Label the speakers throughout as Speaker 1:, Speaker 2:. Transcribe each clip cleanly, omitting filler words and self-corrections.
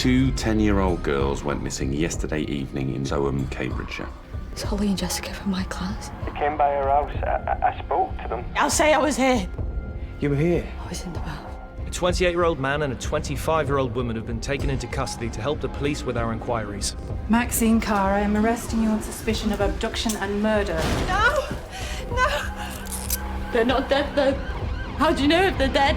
Speaker 1: Two 10-year-old girls went missing yesterday evening in S01E03, Cambridgeshire.
Speaker 2: It's Holly and Jessica from my class.
Speaker 3: They came by her house. I spoke to them.
Speaker 2: I'll say I was here.
Speaker 4: You were here?
Speaker 2: I was in the bath.
Speaker 5: A 28-year-old man and a 25-year-old woman have been taken into custody to help the police with our inquiries.
Speaker 6: Maxine Carr, I am arresting you on suspicion of abduction and murder.
Speaker 2: No! No! They're not dead, though. How do you know if they're dead?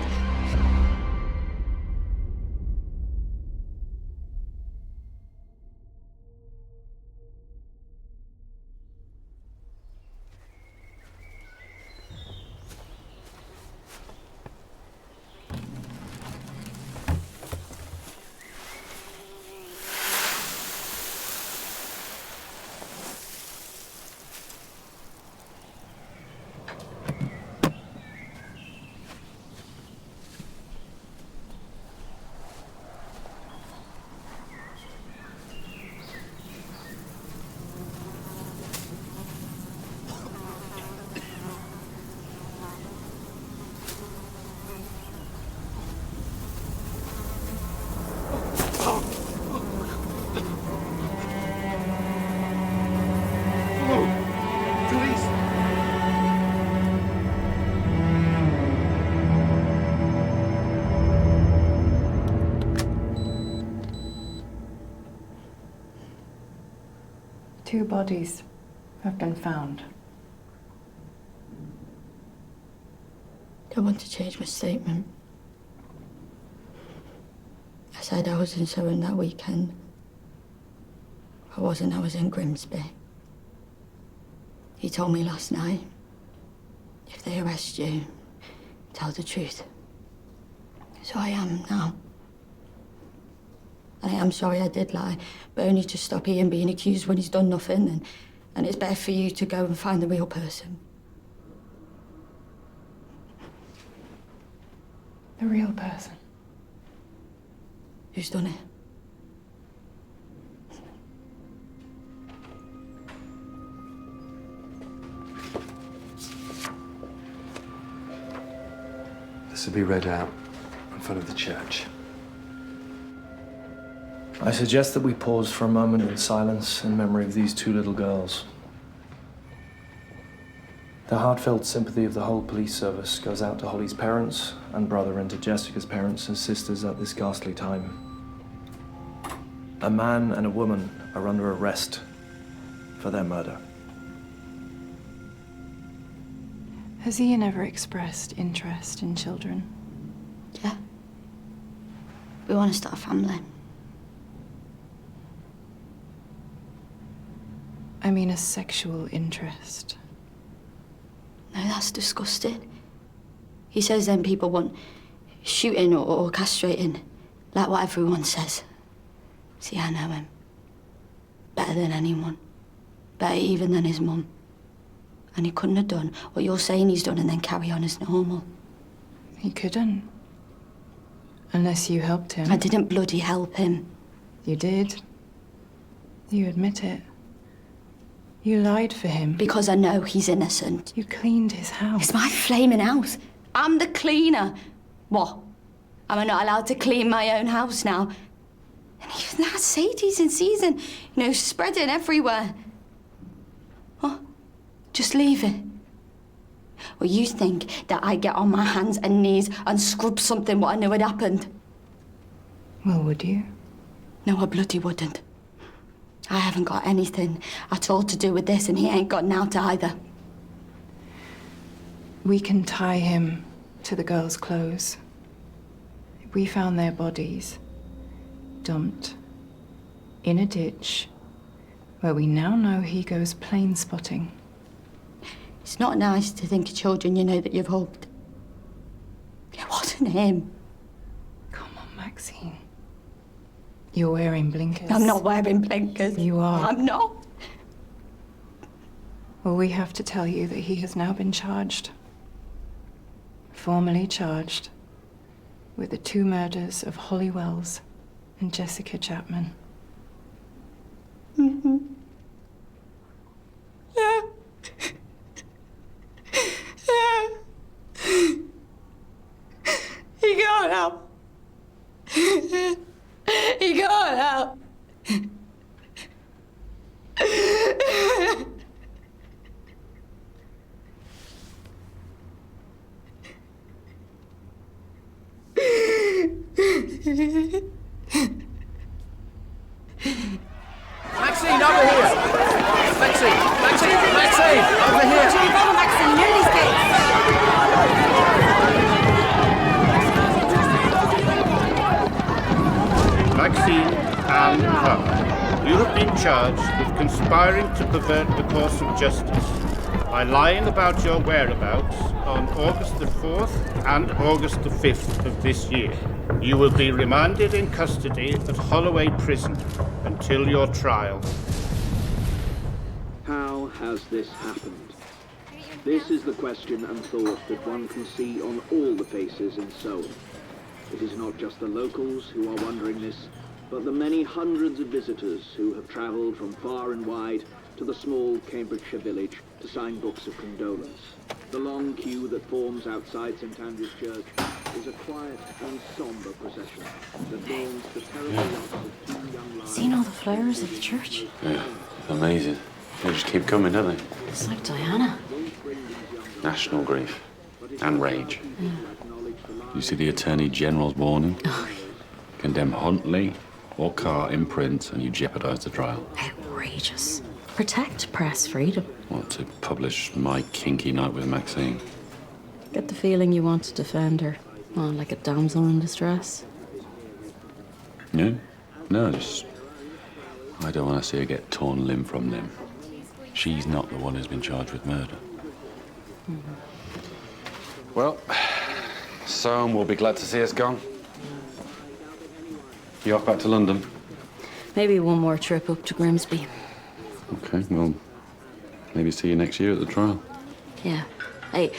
Speaker 6: Two bodies have been found.
Speaker 2: I want to change my statement. I said I was in Surrey that weekend. I wasn't, I was in Grimsby. He told me last night, if they arrest you, tell the truth. So I am now. And I am sorry I did lie, but only to stop Ian being accused when he's done nothing, and it's better for you to go and find the real person.
Speaker 6: The real person.
Speaker 2: Who's done it?
Speaker 4: This will be read out in front of the church. I suggest that we pause for a moment in silence in memory of these two little girls. The heartfelt sympathy of the whole police service goes out to Holly's parents and brother and to Jessica's parents and sisters at this ghastly time. A man and a woman are under arrest for their murder.
Speaker 6: Has Ian ever expressed interest in children?
Speaker 2: Yeah. We want to start a family.
Speaker 6: I mean a sexual interest.
Speaker 2: No, that's disgusting. He says then people want shooting or castrating, like what everyone says. See, I know him. Better than anyone. Better even than his mum. And he couldn't have done what you're saying he's done and then carry on as normal.
Speaker 6: He couldn't. Unless you helped him.
Speaker 2: I didn't bloody help him.
Speaker 6: You did. You admit it. You lied for him.
Speaker 2: Because I know he's innocent.
Speaker 6: You cleaned his house.
Speaker 2: It's my flaming house. I'm the cleaner. What? Am I not allowed to clean my own house now? And even that Sadie's in season, spreading everywhere. What? Just leave it? Or you think that I'd get on my hands and knees and scrub something what I knew had happened?
Speaker 6: Well, would you?
Speaker 2: No, I bloody wouldn't. I haven't got anything at all to do with this, and he ain't got now to either.
Speaker 6: We can tie him to the girls' clothes. We found their bodies dumped in a ditch where we now know he goes plane spotting.
Speaker 2: It's not nice to think of children that you've hugged. It wasn't him.
Speaker 6: Come on, Maxine. You're wearing blinkers.
Speaker 2: I'm not wearing blinkers.
Speaker 6: You are.
Speaker 2: I'm not.
Speaker 6: Well, we have to tell you that he has now been charged. Formally charged with the two murders of Holly Wells and Jessica Chapman.
Speaker 2: Mm-hmm. Yeah. Yeah. He can't help. He He got out.
Speaker 7: Maxine, over here! Maxine! Over here!
Speaker 2: Maxine, near these gates.
Speaker 8: Maxine and her. You have been charged with conspiring to pervert the course of justice by lying about your whereabouts on August the 4th and August the 5th of this year. You will be remanded in custody at Holloway Prison until your trial.
Speaker 9: How has this happened? This is the question and thought that one can see on all the faces in Soham. It is not just the locals who are wondering this, but the many hundreds of visitors who have travelled from far and wide to the small Cambridgeshire village to sign books of condolence. The long queue that forms outside St Andrew's Church is a quiet and sombre procession that mourns the terrible loss of two young lives.
Speaker 2: Seen all the flowers at the church?
Speaker 1: Yeah, amazing. They just keep coming, don't they?
Speaker 2: It's like Diana.
Speaker 1: National grief and rage. You see the Attorney General's warning? Condemn Huntley or Carr in print and you jeopardise the trial.
Speaker 2: Outrageous. Protect press freedom.
Speaker 1: Want to publish my kinky night with Maxine?
Speaker 2: Get the feeling you want to defend her. Oh, like a damsel in distress.
Speaker 1: No, just... I don't want to see her get torn limb from limb. She's not the one who's been charged with murder. Well, Soham will be glad to see us gone. You off back to London?
Speaker 2: Maybe one more trip up to Grimsby.
Speaker 1: Okay, well, maybe see you next year at the trial.
Speaker 2: Yeah. Hey,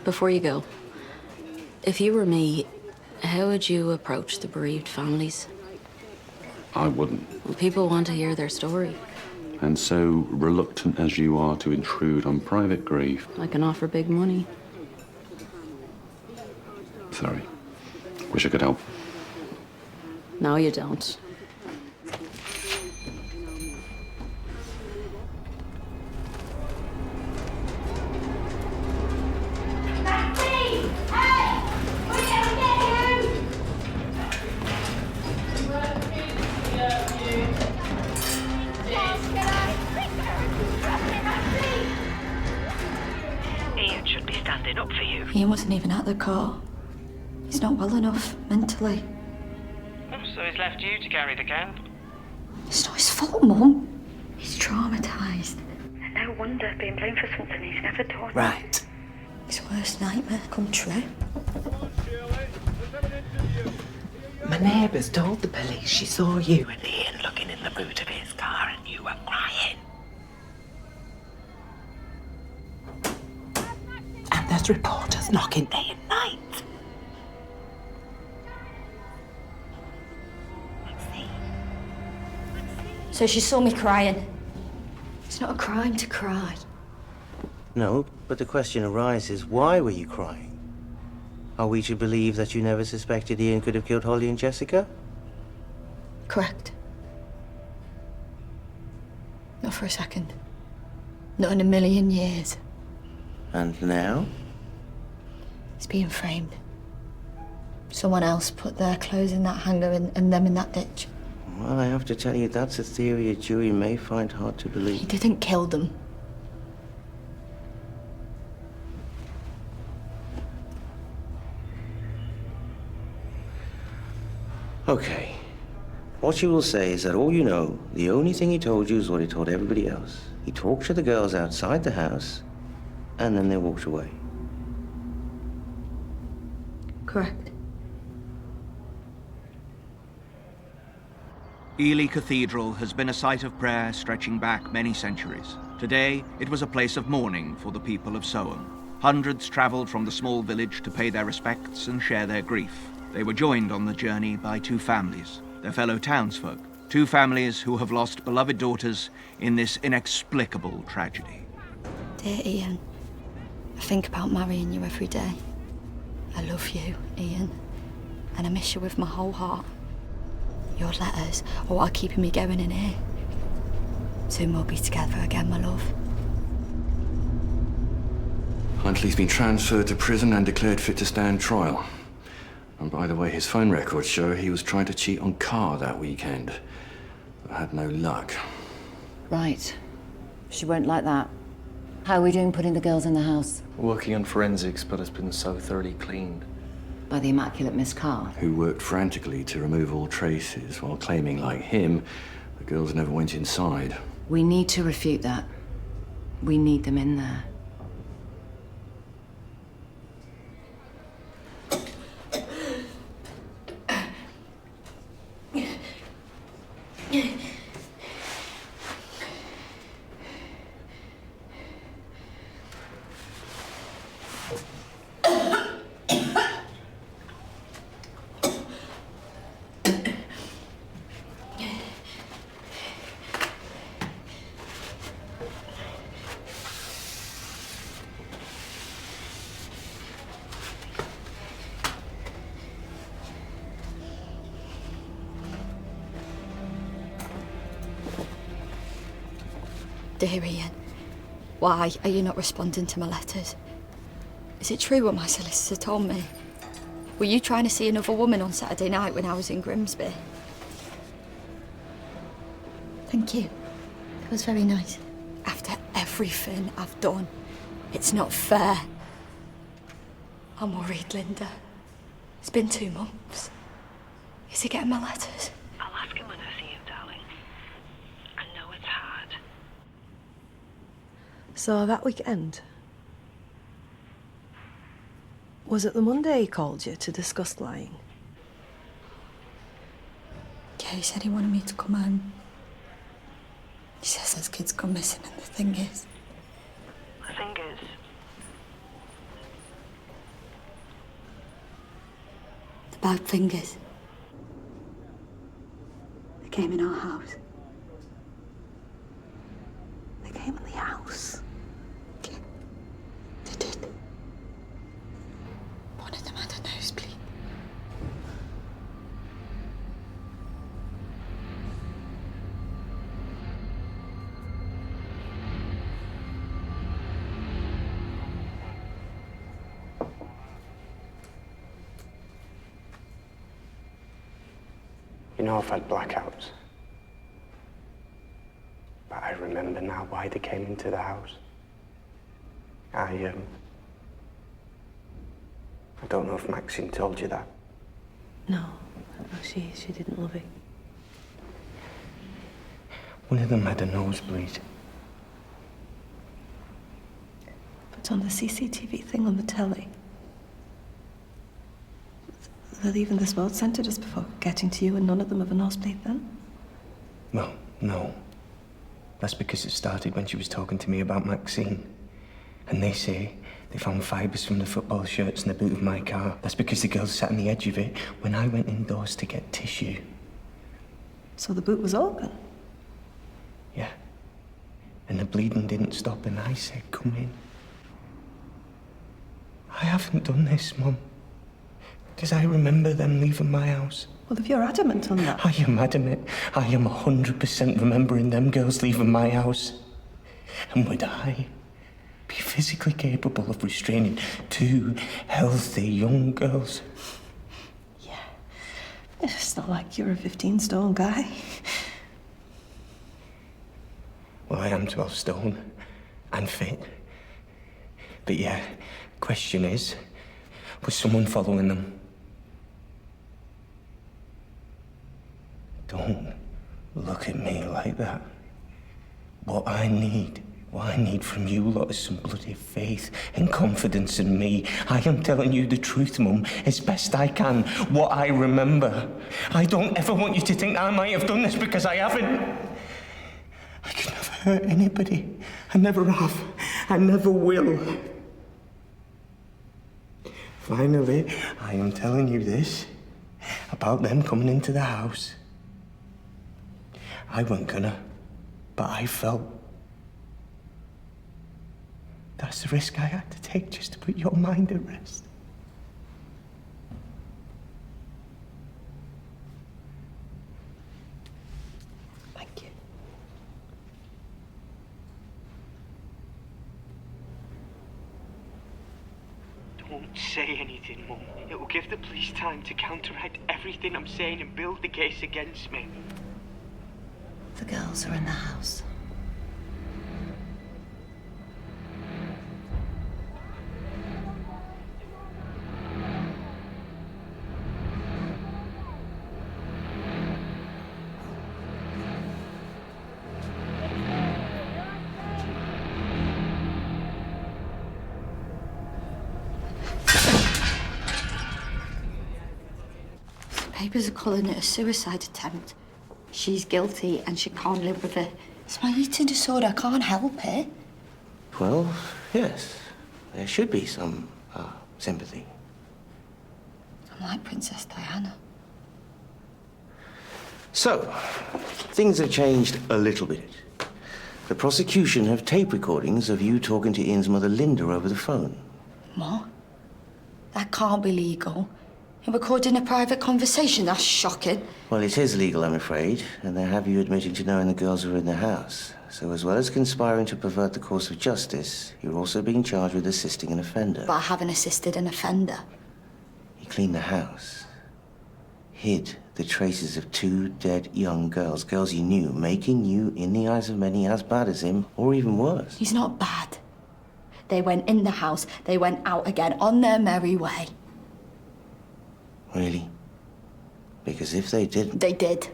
Speaker 2: before you go, if you were me, how would you approach the bereaved families?
Speaker 1: I wouldn't.
Speaker 2: Well, people want to hear their story.
Speaker 1: And so reluctant as you are to intrude on private grief.
Speaker 2: I can offer big money.
Speaker 1: Sorry. Wish I could help.
Speaker 2: No, you don't.
Speaker 10: Maxine! Hey! We're gonna get you!
Speaker 11: Ian should be standing up for you.
Speaker 2: Ian wasn't even at the car. He's not well enough mentally.
Speaker 11: So he's left you to carry the can?
Speaker 2: It's not his fault, Mum. He's traumatised.
Speaker 11: No wonder, being blamed for something he's never done.
Speaker 2: Right. His worst nightmare come true.
Speaker 12: My neighbours told the police she saw you and Ian looking in the boot of his car and you were crying. And there's reporters knocking day and night.
Speaker 2: So she saw me crying. It's not a crime to cry.
Speaker 13: No, but the question arises, why were you crying? Are we to believe that you never suspected Ian could have killed Holly and Jessica?
Speaker 2: Correct. Not for a second. Not in a million years.
Speaker 13: And now?
Speaker 2: He's being framed. Someone else put their clothes in that hanger and them in that ditch.
Speaker 13: Well, I have to tell you, that's a theory a jury may find hard to believe.
Speaker 2: He didn't kill them.
Speaker 13: Okay. What you will say is that all you know, the only thing he told you is what he told everybody else. He talked to the girls outside the house, and then they walked away.
Speaker 2: Correct.
Speaker 14: Ely Cathedral has been a site of prayer stretching back many centuries. Today, it was a place of mourning for the people of Soham. Hundreds travelled from the small village to pay their respects and share their grief. They were joined on the journey by two families, their fellow townsfolk. Two families who have lost beloved daughters in this inexplicable tragedy.
Speaker 2: Dear Ian, I think about marrying you every day. I love you, Ian, and I miss you with my whole heart. Your letters are what are keeping me going in here. Soon we'll be together again, my love.
Speaker 15: Huntley's been transferred to prison and declared fit to stand trial. And by the way, his phone records show he was trying to cheat on Carr that weekend. But had no luck.
Speaker 16: Right. She won't like that. How are we doing putting the girls in the house?
Speaker 4: Working on forensics, but it's been so thoroughly cleaned.
Speaker 16: By the immaculate Miss Carr.
Speaker 15: Who worked frantically to remove all traces while claiming, like him, the girls never went inside.
Speaker 16: We need to refute that. We need them in there.
Speaker 2: Dear Ian, why are you not responding to my letters? Is it true what my solicitor told me? Were you trying to see another woman on Saturday night when I was in Grimsby? Thank you. It was very nice. After everything I've done, it's not fair. I'm worried, Linda. It's been 2 months. Is he getting my letters?
Speaker 11: I'll ask him when I see him, darling. I know it's hard.
Speaker 17: So that weekend, was it the Monday he called you to discuss lying?
Speaker 2: Yeah, he said he wanted me to come home. He says his kid's gone missing, and the thing is...
Speaker 11: The thing is...
Speaker 2: The bad fingers. They came in our house.
Speaker 17: They came in the house?
Speaker 2: Yeah, they did. One of them had a nosebleed.
Speaker 3: You know, I've had blackouts. But I remember now why they came into the house. I don't know if Maxine told you that.
Speaker 17: No, she didn't, love it.
Speaker 3: One of them had a nosebleed.
Speaker 17: But on the CCTV thing on the telly, they're leaving the sports centre just before getting to you, and none of them have a nosebleed then?
Speaker 3: Well, no. That's because it started when she was talking to me about Maxine. And they say they found fibres from the football shirts in the boot of my car. That's because the girls sat on the edge of it when I went indoors to get tissue.
Speaker 17: So the boot was open?
Speaker 3: Yeah. And the bleeding didn't stop, and I said, come in. I haven't done this, Mum. Because I remember them leaving my house.
Speaker 17: Well, if you're adamant on that...
Speaker 3: I am adamant. I am 100% remembering them girls leaving my house. And would I be physically capable of restraining 2 healthy young girls?
Speaker 17: Yeah. It's not like you're a 15-stone guy.
Speaker 3: Well, I am 12 stone and fit. But yeah, question is, was someone following them? Don't look at me like that. What I need from you lot is some bloody faith and confidence in me. I am telling you the truth, Mum, as best I can, what I remember. I don't ever want you to think I might have done this, because I haven't. I could never hurt anybody. I never have. I never will. Finally, I am telling you this about them coming into the house. I wasn't gonna, but I felt. That's the risk I had to take just to put your mind at rest. won't say anything, Mum. It will give the police time to counteract everything I'm saying and build the case against me.
Speaker 12: The girls are in the house.
Speaker 2: Papers are calling it a suicide attempt. She's guilty and she can't live with it. It's my eating disorder. I can't help it.
Speaker 13: Well, yes. There should be some, sympathy.
Speaker 2: I'm like Princess Diana.
Speaker 13: So, things have changed a little bit. The prosecution have tape recordings of you talking to Ian's mother, Linda, over the phone.
Speaker 2: What? That can't be legal. You're recording a private conversation? That's shocking.
Speaker 13: Well, it is legal, I'm afraid, and they have you admitting to knowing the girls were in the house. So as well as conspiring to pervert the course of justice, you're also being charged with assisting an offender.
Speaker 2: But I haven't assisted an offender.
Speaker 13: You cleaned the house, hid the traces of 2 dead young girls, girls you knew, making you, in the eyes of many, as bad as him, or even worse.
Speaker 2: He's not bad. They went in the house, they went out again, on their merry way.
Speaker 13: Really? Because if they didn't...
Speaker 2: They did.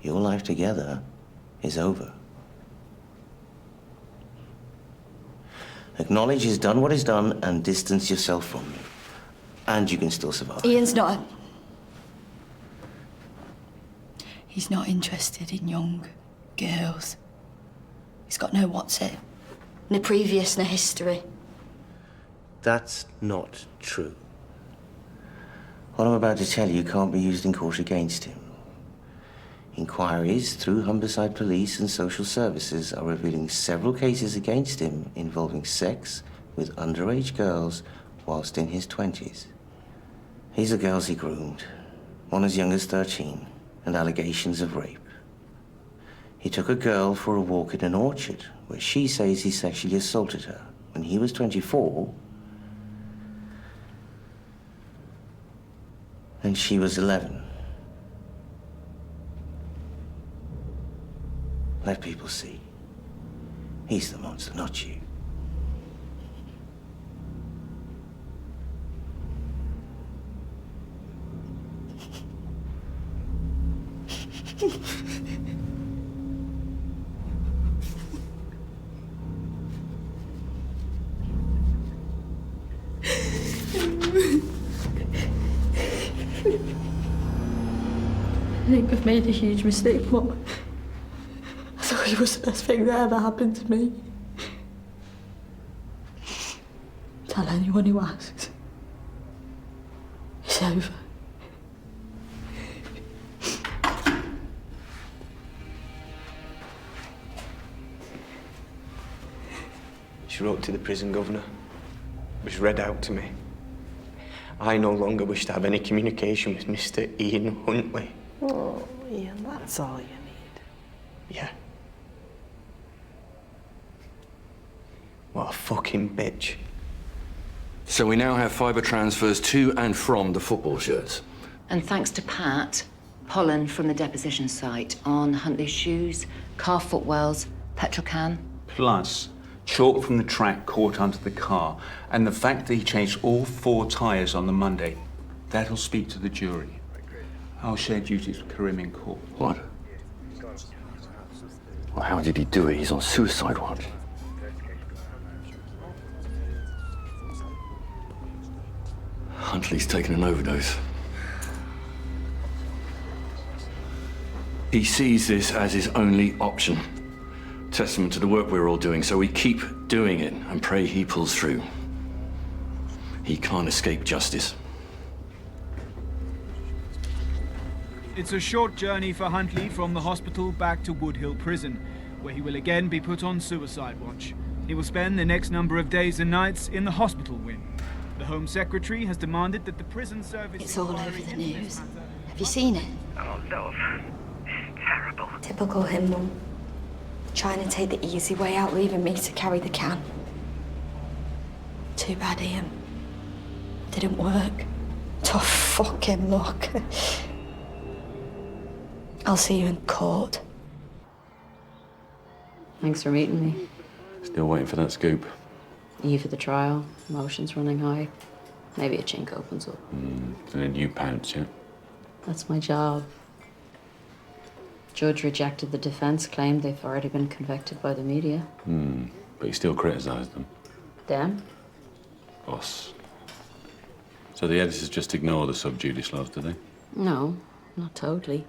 Speaker 13: Your life together is over. Acknowledge he's done what he's done and distance yourself from him. And you can still survive.
Speaker 2: Ian's not... He's not interested in young girls. He's got no what's it. No previous, no history.
Speaker 13: That's not true. What I'm about to tell you can't be used in court against him. Inquiries through Humberside Police and Social Services are revealing several cases against him involving sex with underage girls whilst in his 20s. These are girls he groomed, one as young as 13, and allegations of rape. He took a girl for a walk in an orchard where she says he sexually assaulted her. When he was 24, and she was 11. Let people see. He's the monster, not you.
Speaker 2: I think I've made a huge mistake, Mum. I thought he was the best thing that ever happened to me. Tell anyone who asks. It's over.
Speaker 3: She wrote to the prison governor. It was read out to me. I no longer wish to have any communication with Mr. Ian Huntley.
Speaker 12: Oh, Ian, that's all you need.
Speaker 3: Yeah. What a fucking bitch.
Speaker 15: So we now have fibre transfers to and from the football shirts.
Speaker 16: And thanks to Pat, pollen from the deposition site on Huntley's shoes, car footwells, petrol can.
Speaker 18: Plus, chalk from the track caught under the car, and the fact that he changed all 4 tyres on the Monday. That'll speak to the jury. I'll share duties with Karim in court.
Speaker 15: What? Well, how did he do it? He's on suicide watch. Huntley's taken an overdose. He sees this as his only option. Testament to the work we're all doing, so we keep doing it and pray he pulls through. He can't escape justice.
Speaker 19: It's a short journey for Huntley from the hospital back to Woodhill Prison, where he will again be put on suicide watch. He will spend the next number of days and nights in the hospital wing. The Home Secretary has demanded that the prison service...
Speaker 2: It's all over the news. Have you seen it?
Speaker 11: Oh, love. Terrible.
Speaker 2: Typical him, Mum. Trying to take the easy way out, leaving me to carry the can. Too bad, Ian. Didn't work. Tough fucking luck. I'll see you in court.
Speaker 16: Thanks for meeting me.
Speaker 1: Still waiting for that scoop.
Speaker 16: Eve of the trial, emotions running high. Maybe a chink opens up.
Speaker 1: And then you pounce, yeah?
Speaker 16: That's my job. Judge rejected the defense claim they've already been convicted by the media.
Speaker 1: But you still criticise them.
Speaker 16: Them?
Speaker 1: Us. So the editors just ignore the sub-judice laws, do they?
Speaker 16: No, not totally.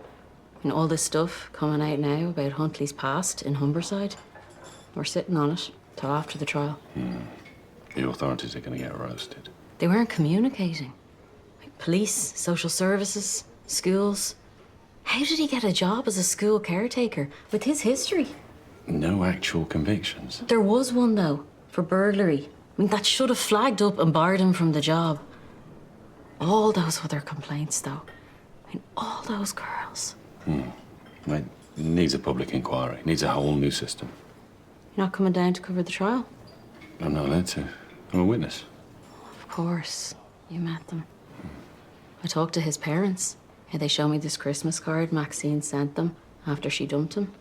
Speaker 16: And all this stuff coming out now about Huntley's past in Humberside, we're sitting on it till after the trial.
Speaker 1: The authorities are going to get roasted.
Speaker 16: They weren't communicating. Like police, social services, schools. How did he get a job as a school caretaker with his history?
Speaker 1: No actual convictions.
Speaker 16: There was one, though, for burglary. I mean, that should have flagged up and barred him from the job. All those other complaints, though. I mean, all those girls.
Speaker 1: It needs a public inquiry. Needs a whole new system.
Speaker 16: You're not coming down to cover the trial?
Speaker 1: I'm not allowed to. I'm a witness.
Speaker 16: Of course. You met them. I talked to his parents. Yeah, they showed me this Christmas card Maxine sent them after she dumped him.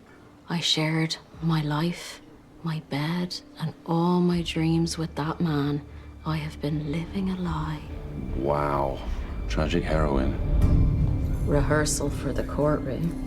Speaker 16: I shared my life, my bed, and all my dreams with that man. I have been living a lie.
Speaker 1: Wow. Tragic heroine.
Speaker 16: Rehearsal for the courtroom.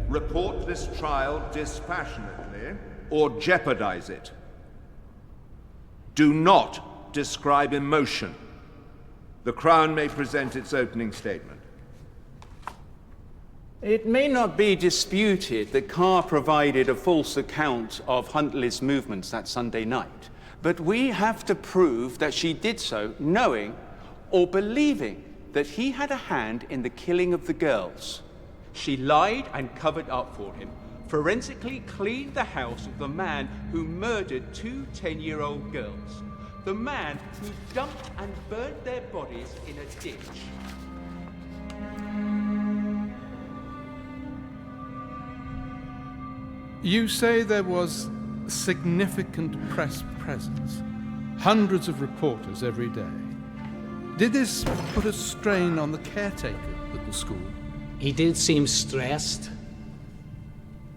Speaker 20: Report this trial dispassionately or jeopardize it. Do not describe emotion. The Crown may present its opening statement.
Speaker 18: It may not be disputed that Carr provided a false account of Huntley's movements that Sunday night, but we have to prove that she did so knowing or believing that he had a hand in the killing of the girls. She lied and covered up for him, forensically cleaned the house of the man who murdered two 10-year-old girls, the man who dumped and burnt their bodies in a ditch.
Speaker 21: You say there was significant press presence, hundreds of reporters every day. Did this put a strain on the caretaker at the school?
Speaker 22: He did seem stressed.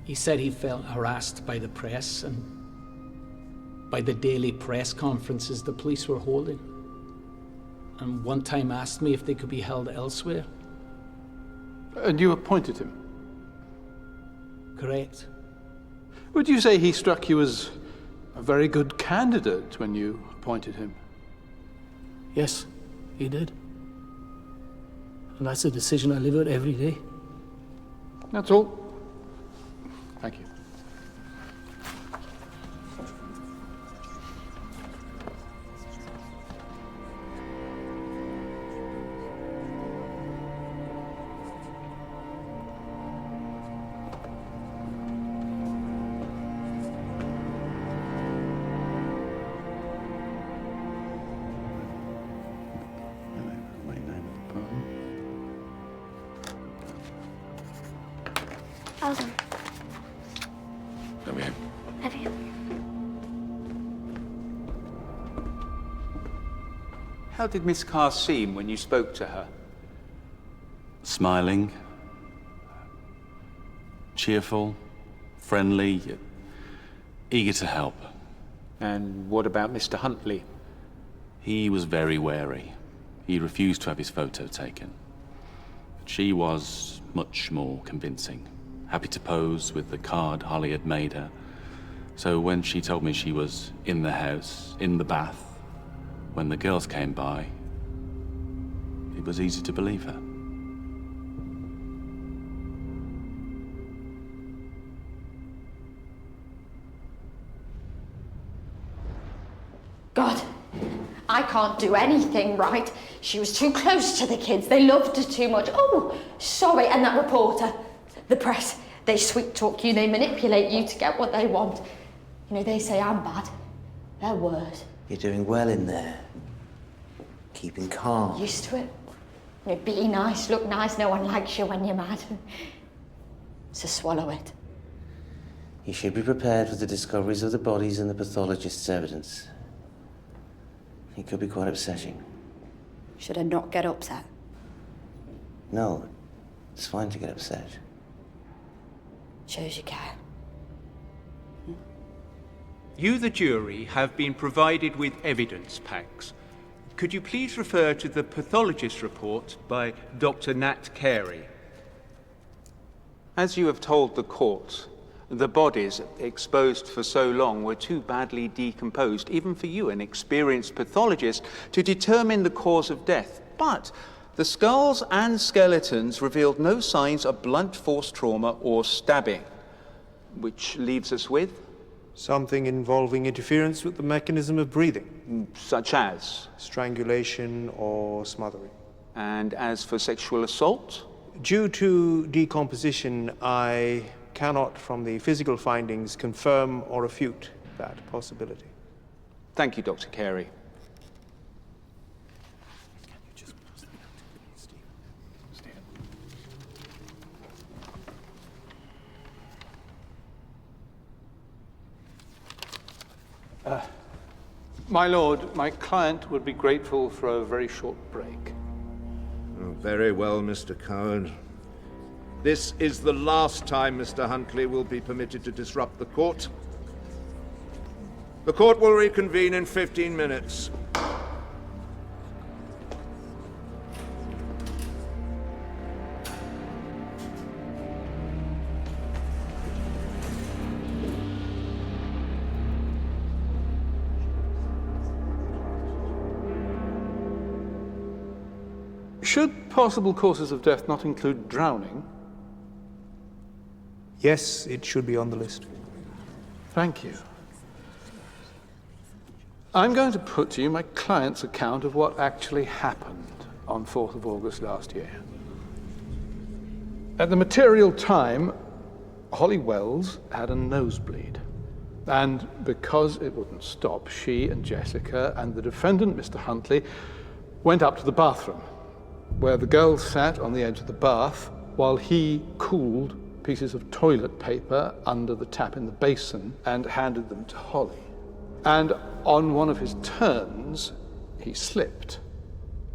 Speaker 22: He said he felt harassed by the press and by the daily press conferences the police were holding. And one time asked me if they could be held elsewhere.
Speaker 21: And you appointed him?
Speaker 22: Correct.
Speaker 21: Would you say he struck you as a very good candidate when you appointed him?
Speaker 22: Yes, he did. And that's a decision I live with every day.
Speaker 21: That's all. Thank you.
Speaker 10: Hold on.
Speaker 1: There we go.
Speaker 10: Have you?
Speaker 18: How did Miss Carr seem when you spoke to her?
Speaker 1: Smiling, cheerful, friendly, eager to help.
Speaker 18: And what about Mr. Huntley?
Speaker 1: He was very wary. He refused to have his photo taken. But she was much more convincing. Happy to pose with the card Holly had made her. So when she told me she was in the house, in the bath, when the girls came by, it was easy to believe her.
Speaker 2: God, I can't do anything right. She was too close to the kids. They loved her too much. Oh, sorry. And that reporter, the press, they sweet talk you, they manipulate you to get what they want. You know, they say I'm bad. They're worse.
Speaker 13: You're doing well in there. keeping calm.
Speaker 2: Used to it. Be nice, look nice, no one likes you when you're mad. So swallow it.
Speaker 13: You should be prepared for the discoveries of the bodies and the pathologist's evidence. It could be quite upsetting.
Speaker 2: Should I not get upset?
Speaker 13: No, it's fine to get upset.
Speaker 2: Shows you care.
Speaker 18: You, the jury, have been provided with evidence packs. Could you please refer to the pathologist report by Dr. Nat Carey? As you have told the court, the bodies exposed for so long were too badly decomposed, even for you, an experienced pathologist, to determine the cause of death. But the skulls and skeletons revealed no signs of blunt force trauma or stabbing, which leaves us with?
Speaker 4: Something involving interference with the mechanism of breathing.
Speaker 18: Such as?
Speaker 4: Strangulation or smothering.
Speaker 18: And as for sexual assault?
Speaker 4: Due to decomposition, I cannot, from the physical findings, confirm or refute that possibility.
Speaker 18: Thank you, Dr. Carey.
Speaker 21: My lord, my client would be grateful for a very short break.
Speaker 20: Oh, very well, Mr. Coward. This is the last time Mr. Huntley will be permitted to disrupt the court. The court will reconvene in 15 minutes.
Speaker 21: Should possible causes of death not include drowning?
Speaker 4: Yes, it should be on the list.
Speaker 21: Thank you. I'm going to put to you my client's account of what actually happened on 4th of August last year. At the material time, Holly Wells had a nosebleed. And because it wouldn't stop, she and Jessica and the defendant, Mr. Huntley, went up to the bathroom, where the girl sat on the edge of the bath while he cooled pieces of toilet paper under the tap in the basin and handed them to Holly. And on one of his turns, he slipped.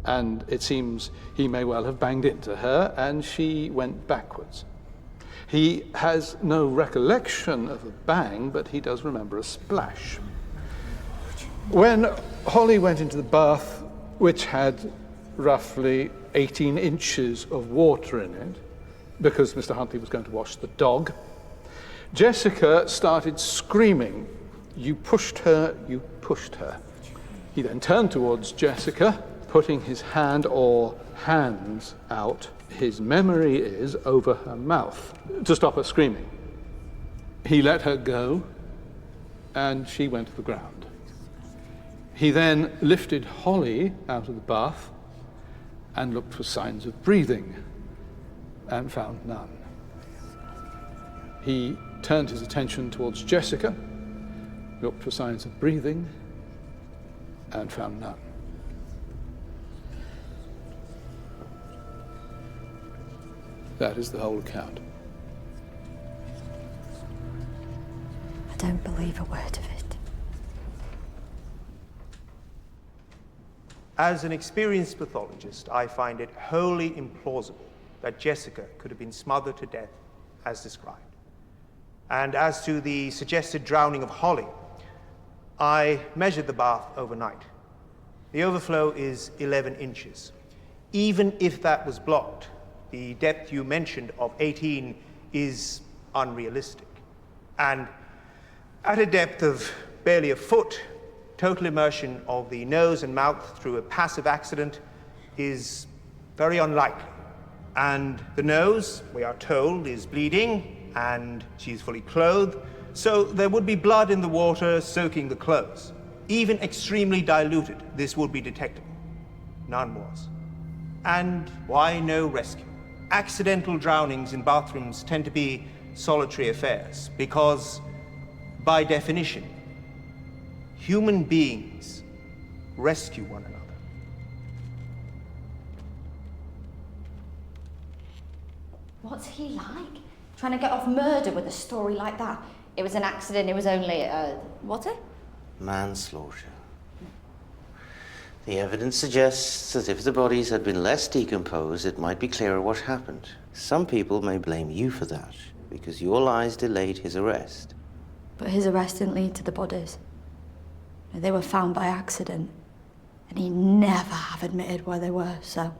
Speaker 21: And it seems he may well have banged into her, and she went backwards. He has no recollection of a bang, but he does remember a splash. When Holly went into the bath, which had roughly 18 inches of water in it, because Mr. Huntley was going to wash the dog, Jessica started screaming, "You pushed her, you pushed her." He then turned towards Jessica, putting his hand or hands out, his memory is, over her mouth, to stop her screaming. He let her go, and she went to the ground. He then lifted Holly out of the bath and looked for signs of breathing, and found none. He turned his attention towards Jessica, looked for signs of breathing, and found none. That is the whole account.
Speaker 2: I don't believe a word of it.
Speaker 4: As an experienced pathologist, I find it wholly implausible that Jessica could have been smothered to death as described. And as to the suggested drowning of Holly, I measured the bath overnight. The overflow is 11 inches. Even if that was blocked, the depth you mentioned of 18 is unrealistic. And at a depth of barely a foot, total immersion of the nose and mouth through a passive accident is very unlikely. And the nose, we are told, is bleeding, and she's fully clothed, so there would be blood in the water soaking the clothes. Even extremely diluted, this would be detectable. None was. And why no rescue? Accidental drownings in bathrooms tend to be solitary affairs because, by definition, human beings rescue one another.
Speaker 2: What's he like? Trying to get off murder with a story like that? It was an accident, it was only, what's it?
Speaker 13: Manslaughter. The evidence suggests that if the bodies had been less decomposed, it might be clearer what happened. Some people may blame you for that, because your lies delayed his arrest.
Speaker 2: But his arrest didn't lead to the bodies. They were found by accident. And he'd never have admitted where they were, so...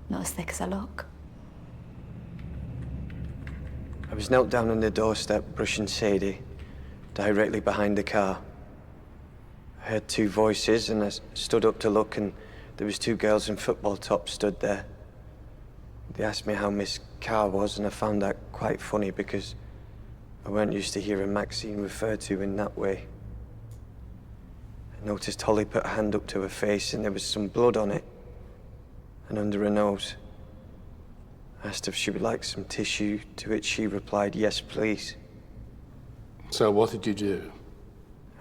Speaker 2: Not as thick as I look.
Speaker 4: I was knelt down on the doorstep, brushing Sadie, directly behind the car. I heard two voices, and I stood up to look, and there was two girls in football tops stood there. They asked me how Miss Carr was, and I found that quite funny because I weren't used to hearing Maxine referred to in that way. I noticed Holly put a hand up to her face, and there was some blood on it, and under her nose. I asked if she would like some tissue, to which she replied, "Yes, please."
Speaker 21: So what did you do?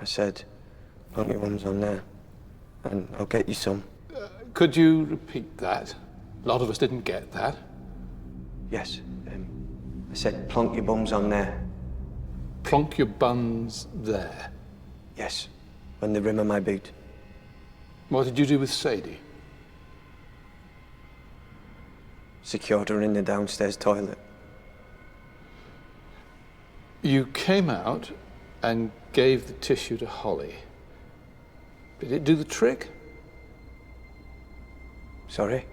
Speaker 4: I said, "Put your ones on there, and I'll get you some."
Speaker 21: Could you repeat that? A lot of us didn't get that.
Speaker 4: Yes. I said, "Plonk your bums on there."
Speaker 21: Plonk your buns there?
Speaker 4: Yes, on the rim of my boot.
Speaker 21: What did you do with Sadie?
Speaker 4: Secured her in the downstairs toilet.
Speaker 21: You came out and gave the tissue to Holly. Did it do the trick?
Speaker 4: Sorry?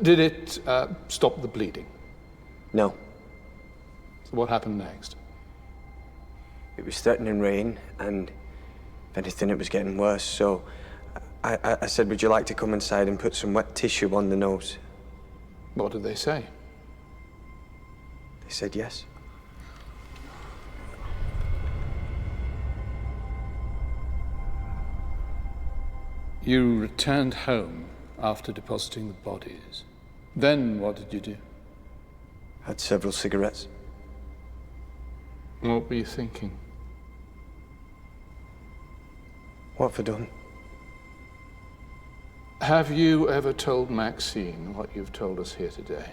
Speaker 21: Did it stop the bleeding?
Speaker 4: No.
Speaker 21: So what happened next?
Speaker 4: It was threatening rain, and if anything, it was getting worse, so I said, "Would you like to come inside and put some wet tissue on the nose?"
Speaker 21: What did they say?
Speaker 4: They said yes.
Speaker 21: You returned home after depositing the bodies. Then what did you do?
Speaker 4: Had several cigarettes.
Speaker 21: What were you thinking?
Speaker 4: What have I done?
Speaker 21: Have you ever told Maxine what you've told us here today?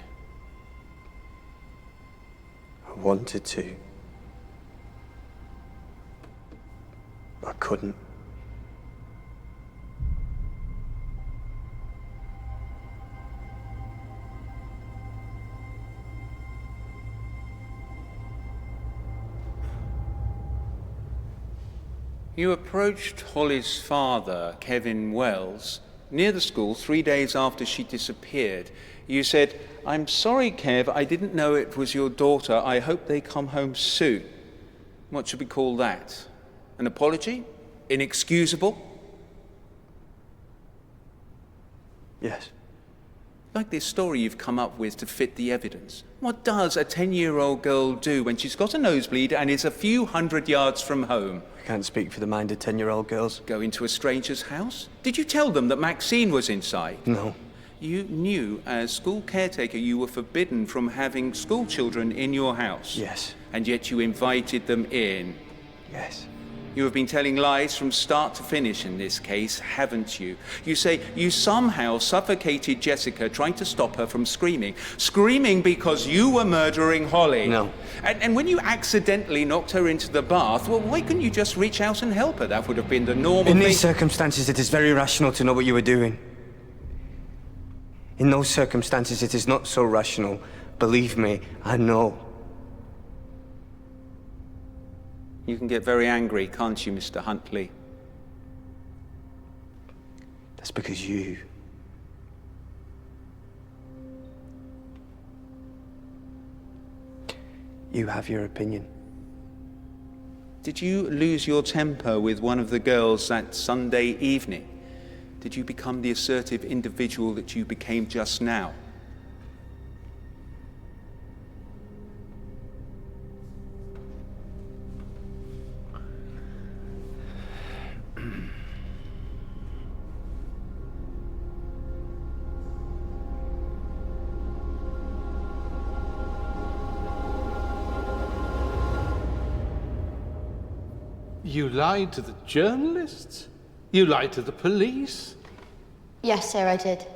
Speaker 4: I wanted to. I couldn't.
Speaker 18: You approached Holly's father, Kevin Wells, near the school 3 days after she disappeared. You said, "I'm sorry, Kev, I didn't know it was your daughter. I hope they come home soon." What should we call that? An apology? Inexcusable?
Speaker 4: Yes.
Speaker 18: Like this story you've come up with to fit the evidence. What does a 10-year-old girl do when she's got a nosebleed and is a few hundred yards from home?
Speaker 4: I can't speak for the mind of 10-year-old girls.
Speaker 18: Go into a stranger's house? Did you tell them that Maxine was inside?
Speaker 4: No.
Speaker 18: You knew as school caretaker you were forbidden from having school children in your house?
Speaker 4: Yes.
Speaker 18: And yet you invited them in?
Speaker 4: Yes.
Speaker 18: You have been telling lies from start to finish in this case, haven't you? You say you somehow suffocated Jessica trying to stop her from screaming. Screaming because you were murdering Holly.
Speaker 4: No.
Speaker 18: And when you accidentally knocked her into the bath, well, why couldn't you just reach out and help her? That would have been the normal
Speaker 4: In
Speaker 18: thing.
Speaker 4: these circumstances, it is very rational to know what you were doing. In those circumstances, it is not so rational. Believe me, I know.
Speaker 18: You can get very angry, can't you, Mr. Huntley?
Speaker 4: That's because you have your opinion.
Speaker 18: Did you lose your temper with one of the girls that Sunday evening? Did you become the assertive individual that you became just now?
Speaker 21: You lied to the journalists? You lied to the police?
Speaker 2: Yes, sir, I did.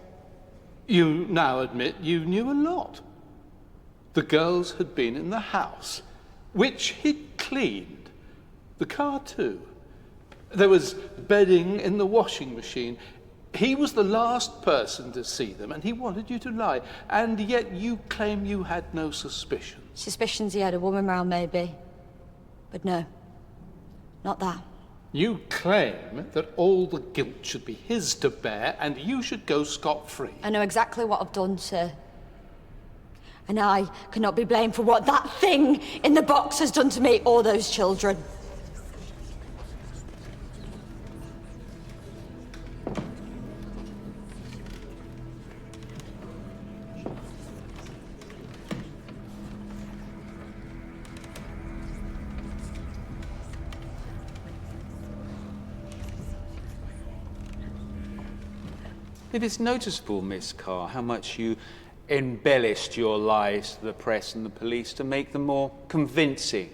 Speaker 21: You now admit you knew a lot. The girls had been in the house, which he'd cleaned. The car, too. There was bedding in the washing machine. He was the last person to see them, and he wanted you to lie. And yet you claim you had no suspicion.
Speaker 2: Suspicions he had a woman round, maybe. But no, not that.
Speaker 21: You claim that all the guilt should be his to bear, and you should go scot-free.
Speaker 2: I know exactly what I've done, sir. And I cannot be blamed for what that thing in the box has done to me or those children.
Speaker 18: It is noticeable, Miss Carr, how much you embellished your lies to the press and the police to make them more convincing.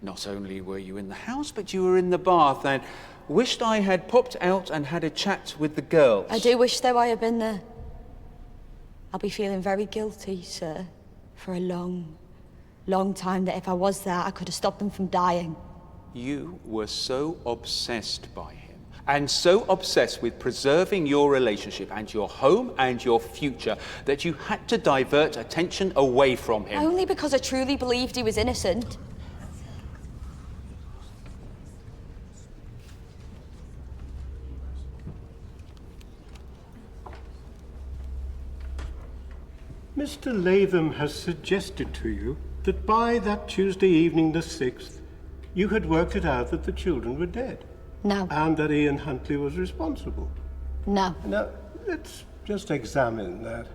Speaker 18: Not only were you in the house, but you were in the bath, and wished I had popped out and had a chat with the girls.
Speaker 2: I do wish, though, I had been there. I'll be feeling very guilty, sir, for a long, long time, that if I was there, I could have stopped them from dying.
Speaker 18: You were so obsessed by him, and so obsessed with preserving your relationship and your home and your future, that you had to divert attention away from him.
Speaker 2: Only because I truly believed he was innocent.
Speaker 5: Mr. Latham has suggested to you that by that Tuesday evening, the 6th, you had worked it out that the children were dead.
Speaker 2: No.
Speaker 5: And that Ian Huntley was responsible.
Speaker 2: No.
Speaker 5: Now, let's just examine that.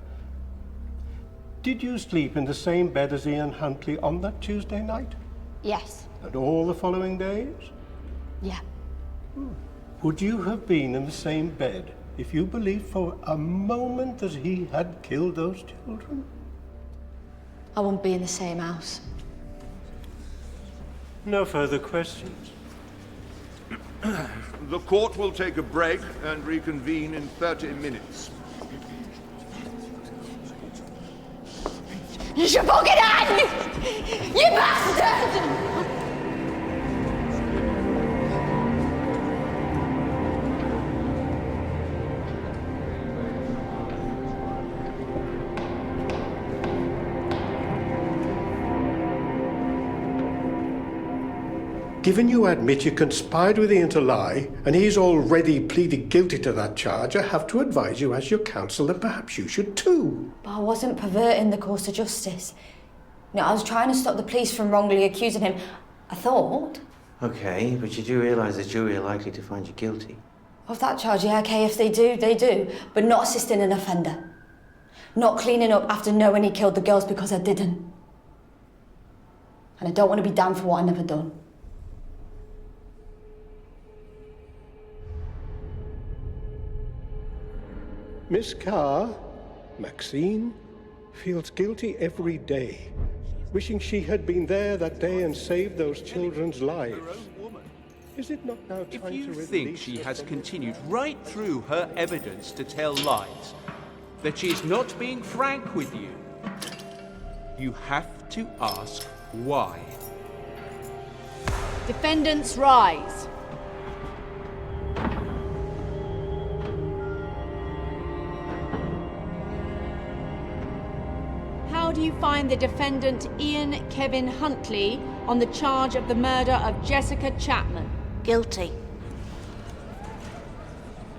Speaker 5: Did you sleep in the same bed as Ian Huntley on that Tuesday night?
Speaker 2: Yes.
Speaker 5: And all the following days?
Speaker 2: Yeah.
Speaker 5: Would you have been in the same bed if you believed for a moment that he had killed those children?
Speaker 2: I won't be in the same house.
Speaker 5: No further questions.
Speaker 20: The court will take a break and reconvene in 30 minutes.
Speaker 10: Sheboygan! You bastard!
Speaker 5: Given you admit you conspired with Ian to lie, and he's already pleaded guilty to that charge, I have to advise you as your counsel that perhaps you should too.
Speaker 2: But I wasn't perverting the course of justice. You know, I was trying to stop the police from wrongly accusing him. I thought.
Speaker 13: Okay, but you do realise the jury are likely to find you guilty.
Speaker 2: Of that charge, yeah, okay, if they do, they do. But not assisting an offender. Not cleaning up after knowing he killed the girls because I didn't. And I don't want to be damned for what I never done.
Speaker 5: Miss Carr, Maxine, feels guilty every day, wishing she had been there that day and saved those children's lives. Is it not now time
Speaker 18: If you
Speaker 5: to
Speaker 18: think she has continued right through her evidence to tell lies, that she is not being frank with you, you have to ask why.
Speaker 6: Defendants rise. How do you find the defendant Ian Kevin Huntley on the charge of the murder of Jessica Chapman?
Speaker 23: Guilty.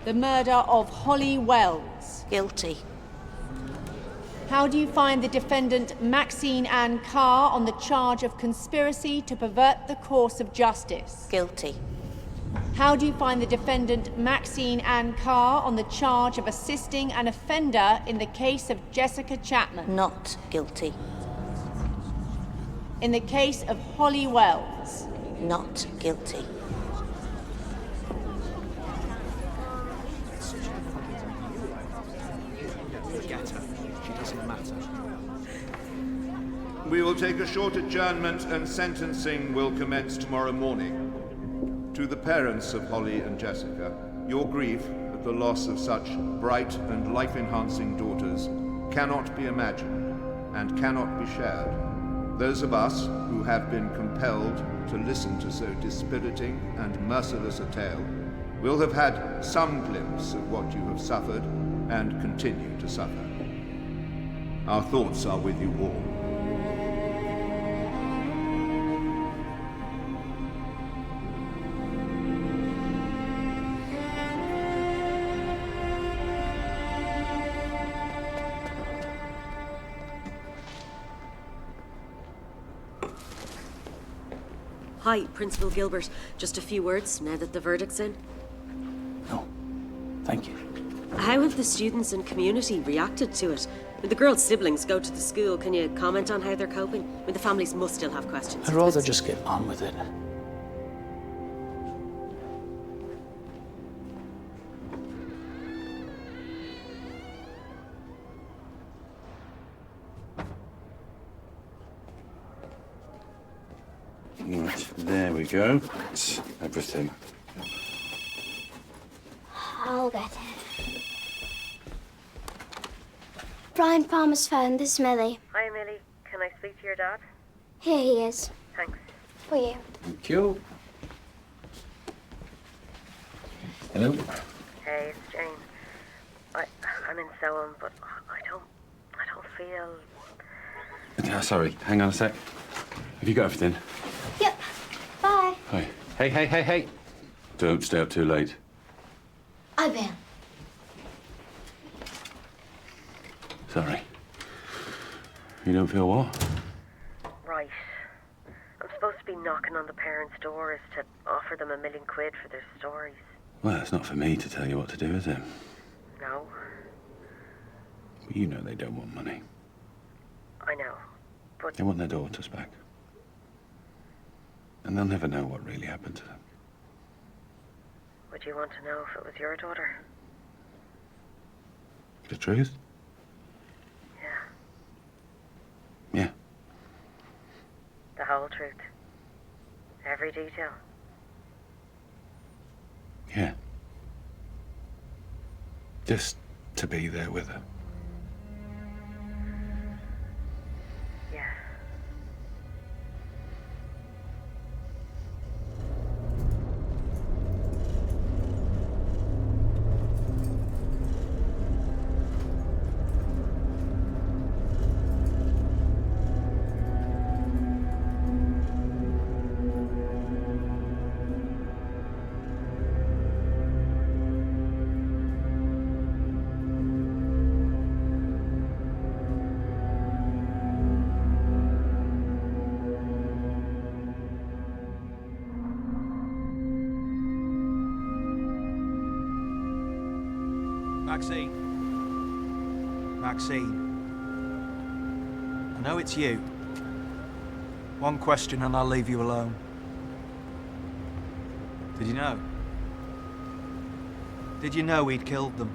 Speaker 6: The murder of Holly Wells?
Speaker 23: Guilty.
Speaker 6: How do you find the defendant Maxine Ann Carr on the charge of conspiracy to pervert the course of justice?
Speaker 23: Guilty.
Speaker 6: How do you find the defendant Maxine Ann Carr on the charge of assisting an offender in the case of Jessica Chapman?
Speaker 23: Not guilty.
Speaker 6: In the case of Holly Wells?
Speaker 23: Not guilty.
Speaker 18: Forget her. She doesn't matter.
Speaker 20: We will take a short adjournment and sentencing will commence tomorrow morning. To the parents of Holly and Jessica, your grief, that the loss of such bright and life-enhancing daughters cannot be imagined and cannot be shared. Those of us who have been compelled to listen to so dispiriting and merciless a tale will have had some glimpse of what you have suffered and continue to suffer. Our thoughts are with you all.
Speaker 7: Hi, Principal Gilbert. Just a few words now that the verdict's in.
Speaker 1: No, thank you.
Speaker 7: How have the students and community reacted to it? When the girls' siblings go to the school, can you comment on how they're coping? When the families must still have questions.
Speaker 22: I'd rather just get on with it.
Speaker 15: Right, there we go. That's everything.
Speaker 8: I'll get it. Brian Palmer's phone. This is Millie.
Speaker 11: Hi, Millie. Can I speak to your dad?
Speaker 8: Here he is.
Speaker 11: Thanks.
Speaker 8: For you.
Speaker 15: Thank you. Hello.
Speaker 11: Hey, it's Jane. I'm in Soham, but I don't feel...
Speaker 1: Sorry, hang on a sec. Have you got everything?
Speaker 8: Yep. Bye.
Speaker 1: Hi. Hey. Don't stay up too late.
Speaker 8: I will.
Speaker 1: Sorry. You don't feel what?
Speaker 11: Right. I'm supposed to be knocking on the parents' doors to offer them £1 million for their stories.
Speaker 1: Well, it's not for me to tell you what to do, is it?
Speaker 11: No,
Speaker 1: You know they don't want money.
Speaker 11: I know, but...
Speaker 1: They want their daughters back. And they'll never know what really happened to them.
Speaker 11: Would you want to know if it was your daughter?
Speaker 1: The truth? Yeah.
Speaker 11: The whole truth? Every detail?
Speaker 1: Yeah. Just to be there with her.
Speaker 11: Yeah.
Speaker 14: Maxine. I know it's you. One question and I'll leave you alone. Did you know? Did you know he'd killed them?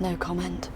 Speaker 17: No comment.